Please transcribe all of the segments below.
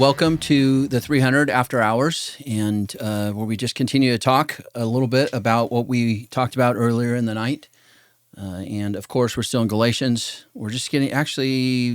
welcome to the 300 After Hours, and where we just continue to talk a little bit about what we talked about earlier in the night. And of course, we're still in Galatians. We're just getting,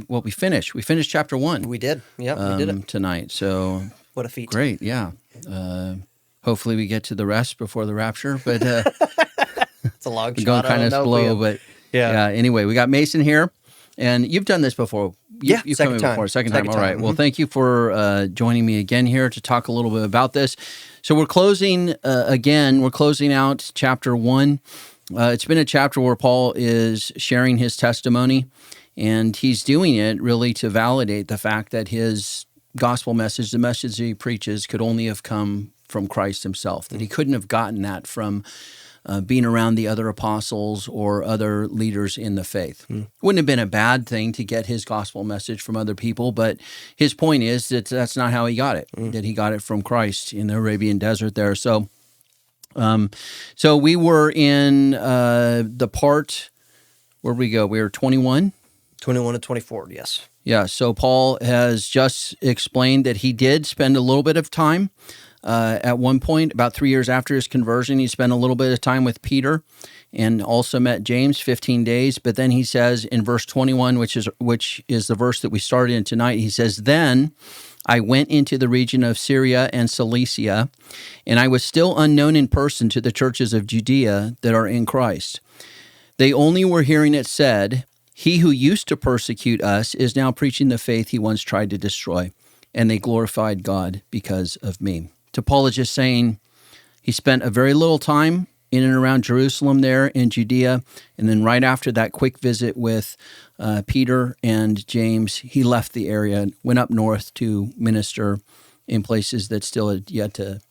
we finished. We finished chapter 1. We did. Yeah, we did it. Tonight. So what a feat. Great, yeah. Hopefully we get to the rest before the rapture, but it's a long shot. Going kind of slow, but yeah. Anyway, we got Mason here, and you've done this before. You've second come in time. before. Second time. All right. Mm-hmm. Well, thank you for joining me again here to talk a little bit about this. So we're closing We're closing out chapter 1. It's been a chapter where Paul is sharing his testimony, and he's doing it really to validate the fact that his gospel message, the message that he preaches, could only have come from Christ himself, that he couldn't have gotten that from being around the other apostles or other leaders in the faith. Wouldn't have been a bad thing to get his gospel message from other people, but his point is that that's not how he got it, that he got it from Christ in the Arabian desert there. So we were in the part, where'd we go? We were 21? 21 to 24, yes. Yeah, so Paul has just explained that he did spend a little bit of time at one point, about 3 years after his conversion. He spent a little bit of time with Peter and also met James, 15 days. But then he says in verse 21, which is the verse that we started in tonight, he says, "Then I went into the region of Syria and Cilicia, and I was still unknown in person to the churches of Judea that are in Christ. They only were hearing it said, 'He who used to persecute us is now preaching the faith he once tried to destroy,' and they glorified God because of me." So Paul is just saying he spent a very little time in and around Jerusalem there in Judea, and then right after that quick visit with Peter and James, he left the area, went up north to minister in places that still had yet to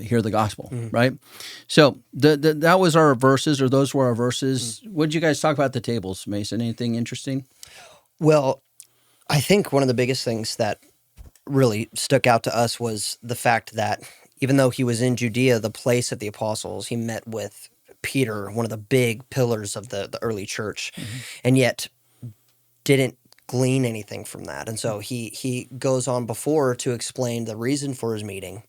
hear the gospel, right? So that was our verses, or those were our verses. What did you guys talk about at the tables, Mason? Anything interesting? Well, I think one of the biggest things that really stuck out to us was the fact that even though he was in Judea, the place of the apostles, he met with Peter, one of the big pillars of the early church, and yet didn't glean anything from that. And so he goes on before to explain the reason for his meeting,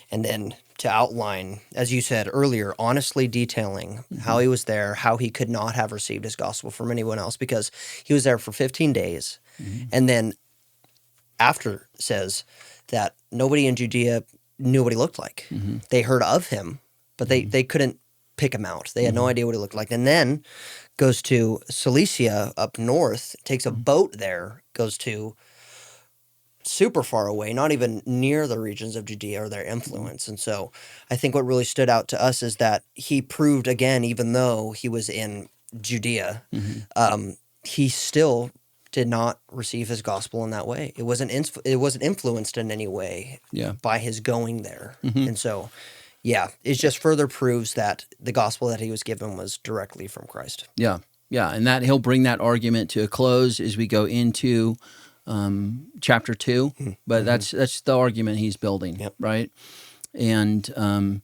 and then to outline, as you said earlier, honestly detailing how he was there, how he could not have received his gospel from anyone else because he was there for 15 days. And then after says that nobody in Judea knew what he looked like. They heard of him, but they couldn't pick him out. They had no idea what he looked like. And then goes to Cilicia up north, takes a boat there, goes to super far away, not even near the regions of Judea or their influence. And so I think what really stood out to us is that he proved again, even though he was in Judea, he still did not receive his gospel in that way. It wasn't influenced in any way by his going there. And so, it just further proves that the gospel that he was given was directly from Christ. Yeah, and that he'll bring that argument to a close as we go into chapter 2. But that's the argument he's building, right? And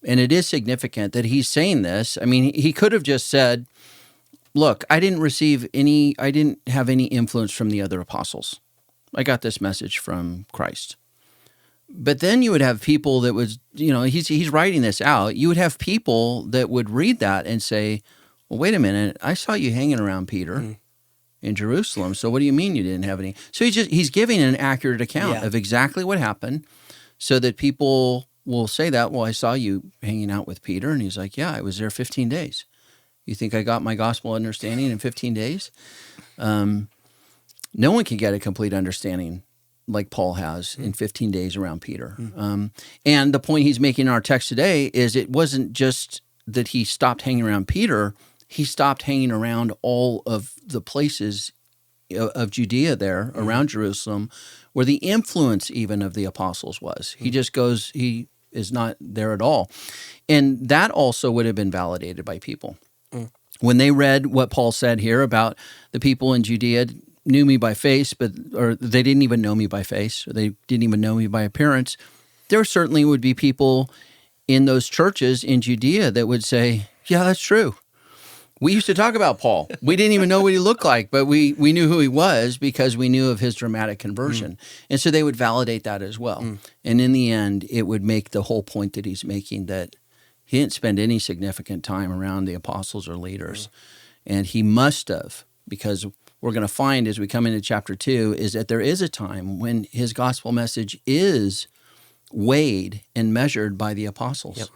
it is significant that he's saying this. I mean, he could have just said, "Look, I didn't have any influence from the other apostles. I got this message from Christ." But then you would have people that was, he's writing this out. You would have people that would read that and say, "Well, wait a minute, I saw you hanging around Peter in Jerusalem. So what do you mean you didn't have any?" So he's giving an accurate account of exactly what happened so that people will say that, "Well, I saw you hanging out with Peter." And he's like, "Yeah, I was there 15 days. You think I got my gospel understanding in 15 days? No one can get a complete understanding like Paul has in 15 days around Peter. And the point he's making in our text today is it wasn't just that he stopped hanging around Peter, he stopped hanging around all of the places of Judea there around Jerusalem where the influence even of the apostles was. He just goes, he is not there at all. And that also would have been validated by people. When they read what Paul said here about the people in Judea knew me by face, or they didn't even know me by face, or they didn't even know me by appearance, there certainly would be people in those churches in Judea that would say, "Yeah, that's true. We used to talk about Paul. We didn't even know what he looked like, but we knew who he was because we knew of his dramatic conversion. And so they would validate that as well. And in the end, it would make the whole point that he's making that he didn't spend any significant time around the apostles or leaders. And he must have, because we're going to find as we come into chapter 2 is that there is a time when his gospel message is weighed and measured by the apostles. Yep.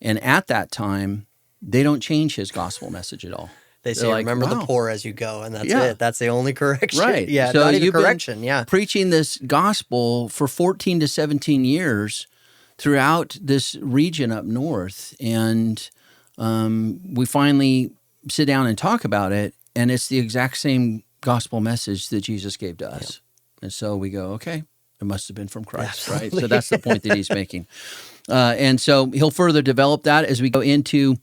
And at that time, they don't change his gospel message at all. They say, They're like, remember the wow. poor as you go, and that's Yeah. it. That's the only correction. Right. Yeah, So not even you've been correction, yeah. preaching this gospel for 14 to 17 years throughout this region up north. And we finally sit down and talk about it, and it's the exact same gospel message that Jesus gave to us. Yep. And so we go, okay, it must have been from Christ, right? So that's the point that he's making. And so he'll further develop that as we go into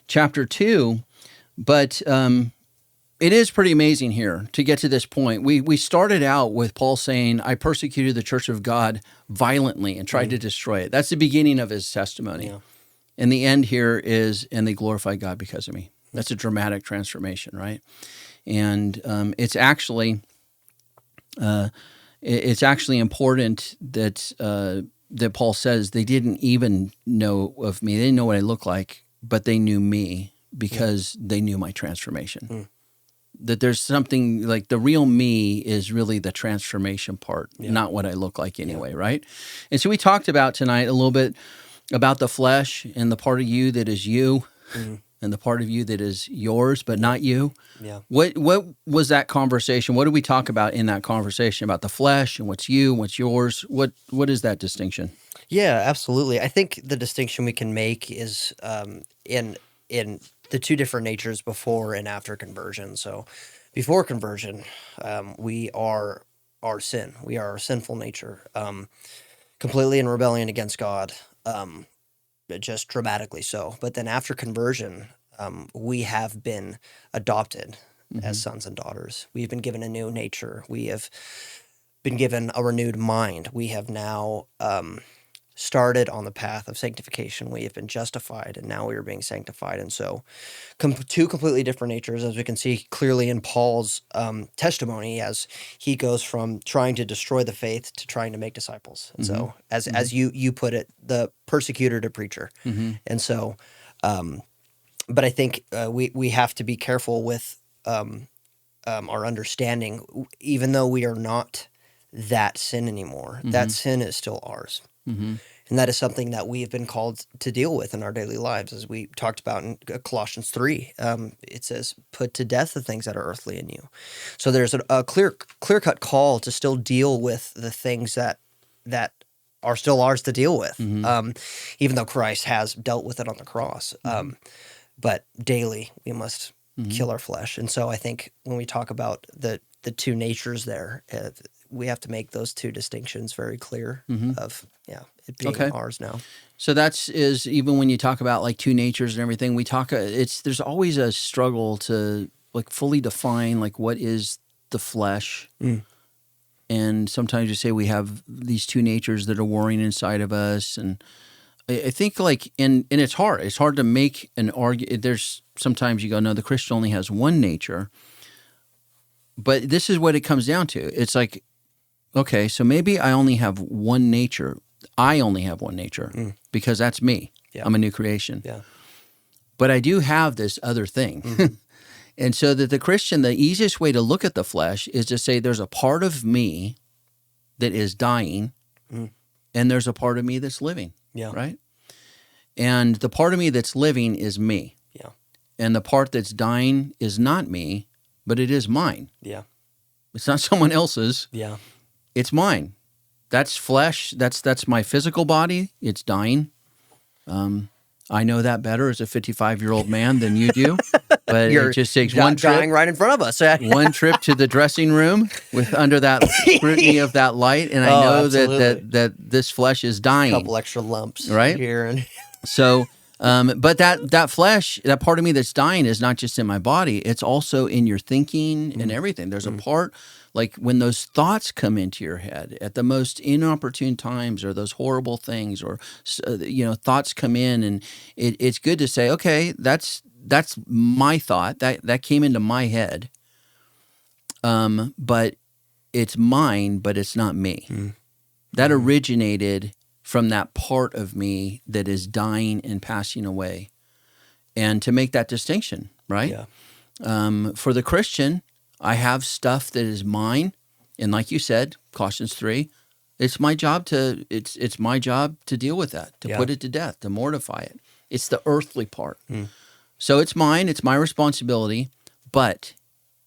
chapter 2. But it is pretty amazing here to get to this point. We started out with Paul saying, I persecuted the church of God violently and tried to destroy it. That's the beginning of his testimony. Yeah. And the end here is, and they glorified God because of me. That's a dramatic transformation, right? And it's actually important that that Paul says they didn't even know of me. They didn't know what I looked like, but they knew me because they knew my transformation. That there's something like the real me is really the transformation part, not what I look like anyway, right? And so we talked about tonight a little bit about the flesh and the part of you that is you and the part of you that is yours but not you. Yeah. What was that conversation? What did we talk about in that conversation about the flesh and what's you, what's yours? What is that distinction? Yeah, absolutely. I think the distinction we can make is in the two different natures before and after conversion. So before conversion, we are our sin. We are our sinful nature, completely in rebellion against God, just dramatically so. But then after conversion, we have been adopted as sons and daughters. We've been given a new nature. We have been given a renewed mind. We have now started on the path of sanctification. We have been justified, and now we are being sanctified. And so two completely different natures, as we can see clearly in Paul's testimony, as he goes from trying to destroy the faith to trying to make disciples. And so as you put it, the persecutor to preacher. And so, but I think we have to be careful with our understanding, even though we are not that sin anymore, that sin is still ours. And that is something that we have been called to deal with in our daily lives. As we talked about in Colossians 3, it says, put to death the things that are earthly in you. So there's a clear-cut call to still deal with the things that are still ours to deal with, even though Christ has dealt with it on the cross. But daily, we must kill our flesh. And so I think when we talk about the two natures there, we have to make those two distinctions very clear of it being ours now. So is even when you talk about like two natures and everything, we talk. There's always a struggle to like fully define like what is the flesh, and sometimes you say we have these two natures that are warring inside of us, and I think like and it's hard. It's hard to make an argument. There's sometimes you go, no, the Christian only has one nature, but this is what it comes down to. It's like, okay, so maybe I only have one nature. I only have one nature because that's me. Yeah. I'm a new creation. Yeah. But I do have this other thing. And so that the Christian, the easiest way to look at the flesh is to say there's a part of me that is dying and there's a part of me that's living. Yeah. Right? And the part of me that's living is me. Yeah. And the part that's dying is not me, but it is mine. Yeah. It's not someone else's. Yeah. It's mine. That's flesh. That's my physical body. It's dying. I know that better as a 55-year-old man than you do. But it just takes one trip. Dying right in front of us. One trip to the dressing room with under that scrutiny of that light, and I know that this flesh is dying. A couple extra lumps right here and so. But that flesh, that part of me that's dying is not just in my body, it's also in your thinking and everything. There's a part, like when those thoughts come into your head at the most inopportune times or those horrible things or, thoughts come in and it's good to say, okay, that's that's my thought. That came into my head. But it's mine, but it's not me. That originated from that part of me that is dying and passing away. And to make that distinction, right? Yeah. For the Christian, I have stuff that is mine, and like you said, Colossians 3, it's my job to deal with that, to put it to death, to mortify it. It's the earthly part. So it's mine, it's my responsibility, but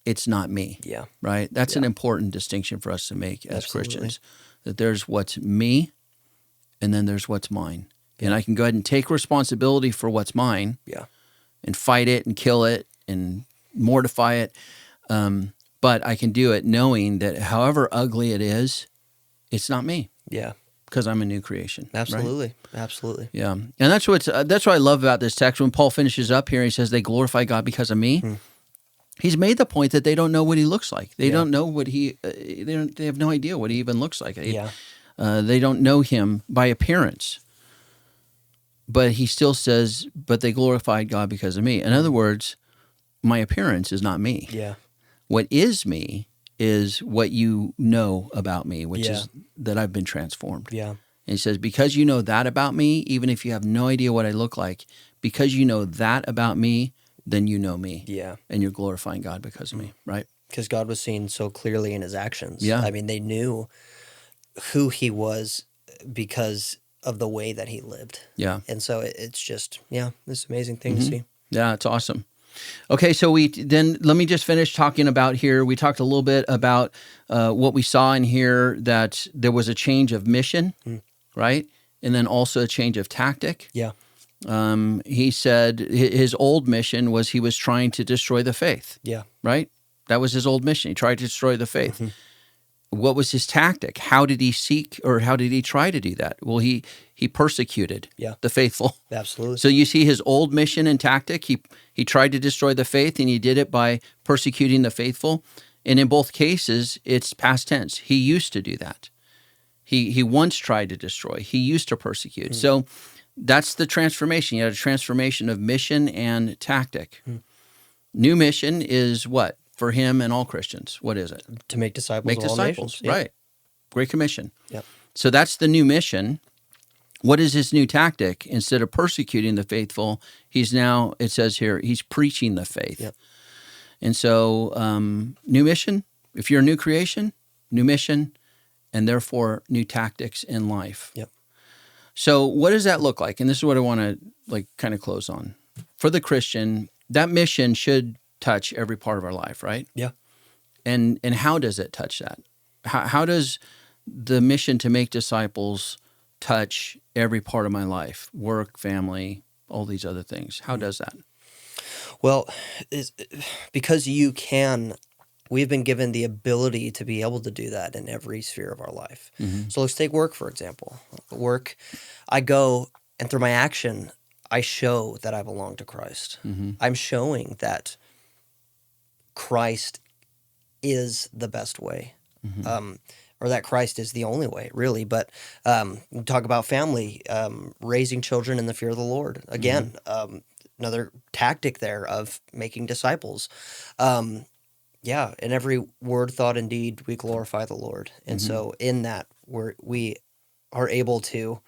it's not me. Yeah. Right? That's an important distinction for us to make as Absolutely. Christians, that there's what's me and then there's what's mine. And I can go ahead and take responsibility for what's mine. Yeah. And fight it and kill it and mortify it. But I can do it knowing that however ugly it is, it's not me. Yeah. Because I'm a new creation. Absolutely. Right? Absolutely. Yeah. And that's what I love about this text. When Paul finishes up here, he says, they glorify God because of me. He's made the point that they don't know what he looks like. They don't know what they have no idea what he even looks like. They don't know him by appearance. But he still says, but they glorified God because of me. In other words, my appearance is not me. Yeah. What is me is what you know about me, which is that I've been transformed. Yeah. And he says, because you know that about me, even if you have no idea what I look like, because you know that about me, then you know me. Yeah. And you're glorifying God because of me, right? Because God was seen so clearly in his actions. Yeah. I mean, they knew who he was because of the way that he lived. Yeah. And so it's just, this amazing thing to see. Yeah, it's awesome. Okay, so let me just finish talking about here. We talked a little bit about what we saw in here, that there was a change of mission, right? And then also a change of tactic. Yeah. He said his old mission was he was trying to destroy the faith. Yeah. Right? That was his old mission. He tried to destroy the faith. What was his tactic? How did he seek, or how did he try to do that? Well, he persecuted the faithful. Absolutely. So you see his old mission and tactic. He tried to destroy the faith, and he did it by persecuting the faithful. And in both cases, it's past tense. He used to do that. He once tried to destroy. He used to persecute. So that's the transformation. You had a transformation of mission and tactic. New mission is what? For him and all Christians, what is it? To make disciples Make of all disciples, nations. right. Great Commission. Yep. So that's the new mission. What is his new tactic? Instead of persecuting the faithful, he's now, it says here, he's preaching the faith. Yep. And so new mission, if you're a new creation, new mission, and therefore new tactics in life. Yep. So what does that look like? And this is what I want to kind of close on. For the Christian, that mission should touch every part of our life, right? Yeah. And how does it touch that? How does the mission to make disciples touch every part of my life? Work, family, all these other things. How does that? Well, because we've been given the ability to be able to do that in every sphere of our life. So let's take work, for example. Work, I go, and through my action, I show that I belong to Christ. I'm showing that Christ is the best way, or that Christ is the only way, really. But we talk about family, raising children in the fear of the Lord. Again, another tactic there of making disciples. In every word, thought, and deed, we glorify the Lord. And so in that, we are able to,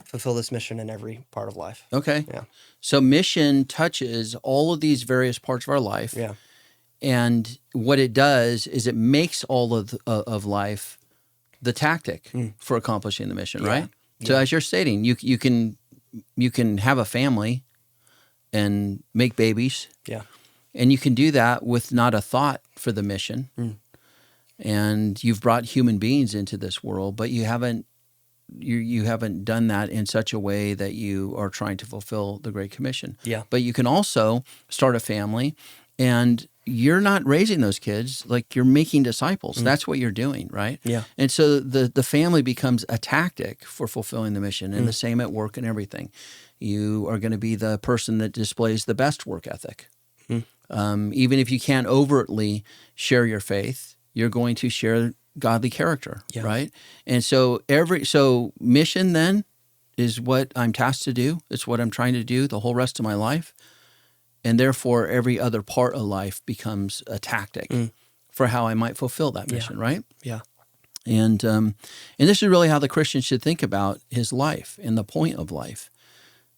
fulfill this mission in every part of life. Okay. Yeah. So mission touches all of these various parts of our life. Yeah. And what it does is it makes all of life the tactic for accomplishing the mission, right? So as you're stating, you can have a family and make babies. Yeah. And you can do that with not a thought for the mission. And you've brought human beings into this world, but you haven't done that in such a way that you are trying to fulfill the Great Commission. Yeah. But you can also start a family, and you're not raising those kids, like you're making disciples. That's what you're doing, right? Yeah. And so the family becomes a tactic for fulfilling the mission, and the same at work and everything. You are going to be the person that displays the best work ethic. Even if you can't overtly share your faith, you're going to share godly character, right? And so mission then is what I'm tasked to do. It's what I'm trying to do the whole rest of my life. and therefore every other part of life becomes a tactic for how I might fulfill that mission, right? Yeah. And this is really how the Christian should think about his life, and the point of life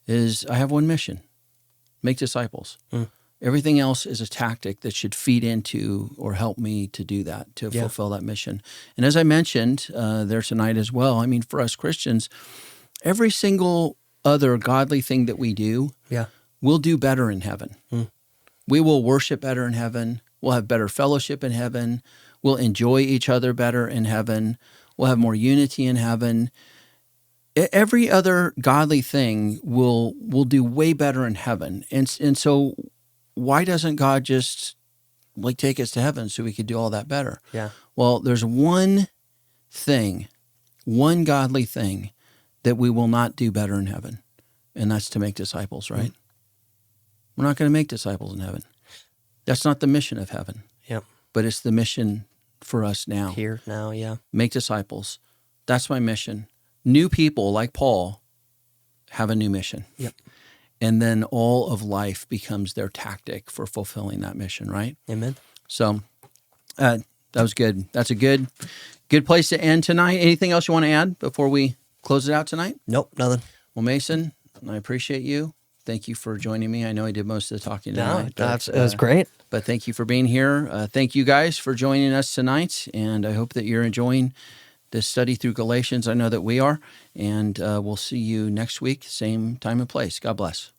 is I have one mission: make disciples. Everything else is a tactic that should feed into or help me to do that, to fulfill that mission. And as I mentioned there tonight as well, I mean, for us Christians, every single other godly thing that we do, we'll do better in heaven. We will worship better in heaven. We'll have better fellowship in heaven. We'll enjoy each other better in heaven. We'll have more unity in heaven. Every other godly thing will do way better in heaven. And so why doesn't God just like take us to heaven so we could do all that better? Yeah. Well, there's one thing, one godly thing that we will not do better in heaven, and that's to make disciples, right? We're not going to make disciples in heaven. That's not the mission of heaven. Yep. But it's the mission for us now. Here, now, yeah. Make disciples. That's my mission. New people like Paul have a new mission. Yep. And then all of life becomes their tactic for fulfilling that mission, right? Amen. So that was good. That's a good place to end tonight. Anything else you want to add before we close it out tonight? Nope, nothing. Well, Mason, I appreciate you. Thank you for joining me. I know I did most of the talking tonight. It was great. But thank you for being here. Thank you guys for joining us tonight, and I hope that you're enjoying this study through Galatians. I know that we are, and we'll see you next week, same time and place. God bless.